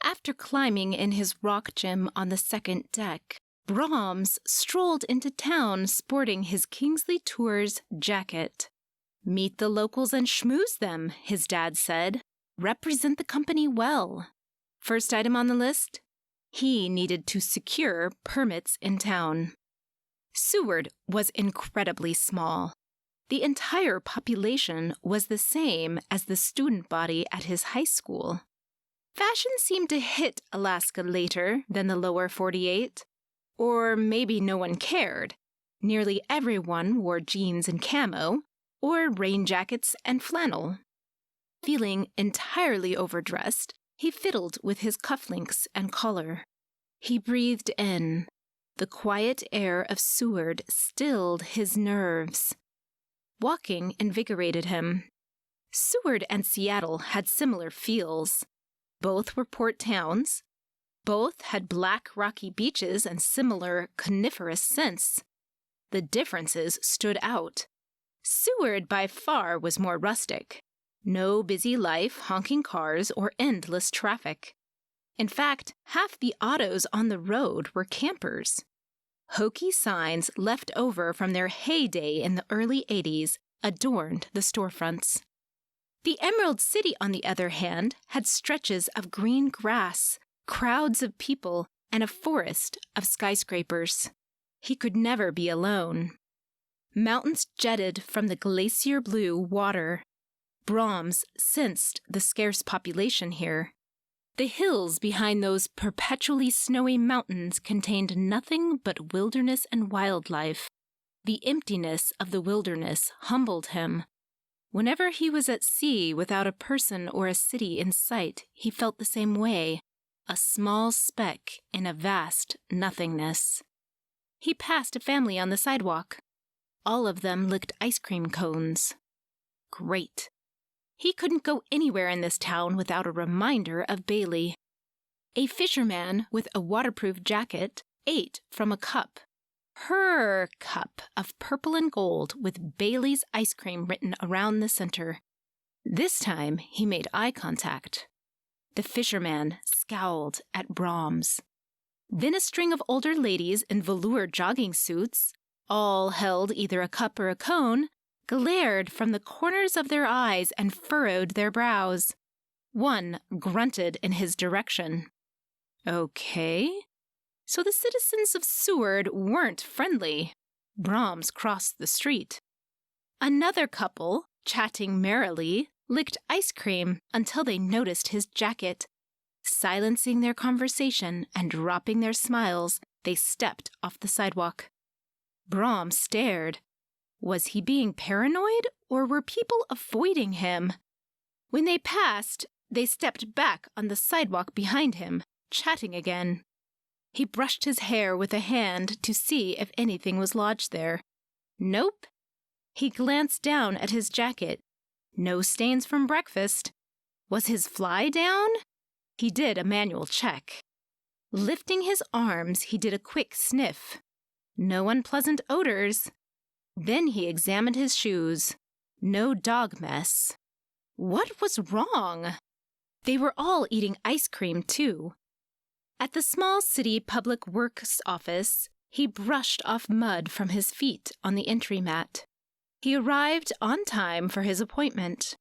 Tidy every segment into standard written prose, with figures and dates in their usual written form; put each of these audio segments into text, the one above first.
After climbing in his rock gym on the second deck, Brahms strolled into town sporting his Kingsley Tours jacket. "Meet the locals and schmooze them," his dad said. "Represent the company well." First item on the list? He needed to secure permits in town. Seward was incredibly small. The entire population was the same as the student body at his high school. Fashion seemed to hit Alaska later than the lower 48. Or maybe no one cared. Nearly everyone wore jeans and camo, or rain jackets and flannel. Feeling entirely overdressed, he fiddled with his cufflinks and collar. He breathed in. The quiet air of Seward stilled his nerves. Walking invigorated him. Seward and Seattle had similar feels. Both were port towns. Both had black rocky beaches and similar coniferous scents. The differences stood out. Seward by far was more rustic. No busy life, honking cars, or endless traffic. In fact, half the autos on the road were campers. Hokey signs left over from their heyday in the early 80s adorned the storefronts. The Emerald City, on the other hand, had stretches of green grass, crowds of people, and a forest of skyscrapers. He could never be alone. Mountains jetted from the glacier-blue water. Brahms sensed the scarce population here. The hills behind those perpetually snowy mountains contained nothing but wilderness and wildlife. The emptiness of the wilderness humbled him. Whenever he was at sea without a person or a city in sight, he felt the same way, a small speck in a vast nothingness. He passed a family on the sidewalk. All of them licked ice cream cones. Great. He couldn't go anywhere in this town without a reminder of Bailey. A fisherman with a waterproof jacket ate from a cup. Her cup of purple and gold with Bailey's ice cream written around the center. This time he made eye contact. The fisherman scowled at Brahms. Then a string of older ladies in velour jogging suits, all held either a cup or a cone, glared from the corners of their eyes and furrowed their brows. One grunted in his direction. Okay. So the citizens of Seward weren't friendly. Brahms crossed the street. Another couple, chatting merrily, licked ice cream until they noticed his jacket. Silencing their conversation and dropping their smiles, they stepped off the sidewalk. Brahms stared. Was he being paranoid, or were people avoiding him? When they passed, they stepped back on the sidewalk behind him, chatting again. He brushed his hair with a hand to see if anything was lodged there. Nope. He glanced down at his jacket. No stains from breakfast. Was his fly down? He did a manual check. Lifting his arms, he did a quick sniff. No unpleasant odors. Then he examined his shoes. No dog mess. What was wrong? They were all eating ice cream, too. At the small city public works office, he brushed off mud from his feet on the entry mat. He arrived on time for his appointment.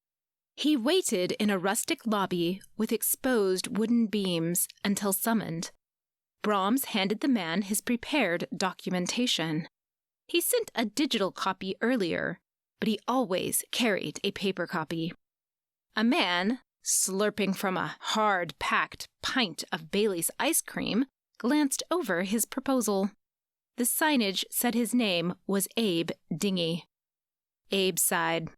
He waited in a rustic lobby with exposed wooden beams until summoned. Brahms handed the man his prepared documentation. He sent a digital copy earlier, but he always carried a paper copy. A man, slurping from a hard-packed pint of Bailey's ice cream, glanced over his proposal. The signage said his name was Abe Dingy. Abe sighed.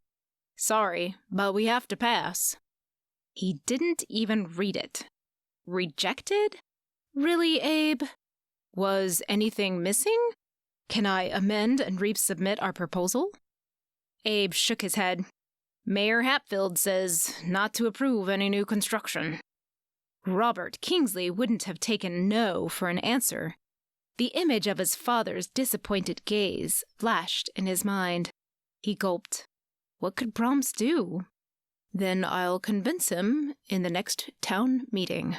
Sorry, but we have to pass. He didn't even read it. Rejected? Really, Abe? Was anything missing? Can I amend and resubmit our proposal? Abe shook his head. Mayor Hatfield says not to approve any new construction. Robert Kingsley wouldn't have taken no for an answer. The image of his father's disappointed gaze flashed in his mind. He gulped. What could Brahms do? Then I'll convince him in the next town meeting.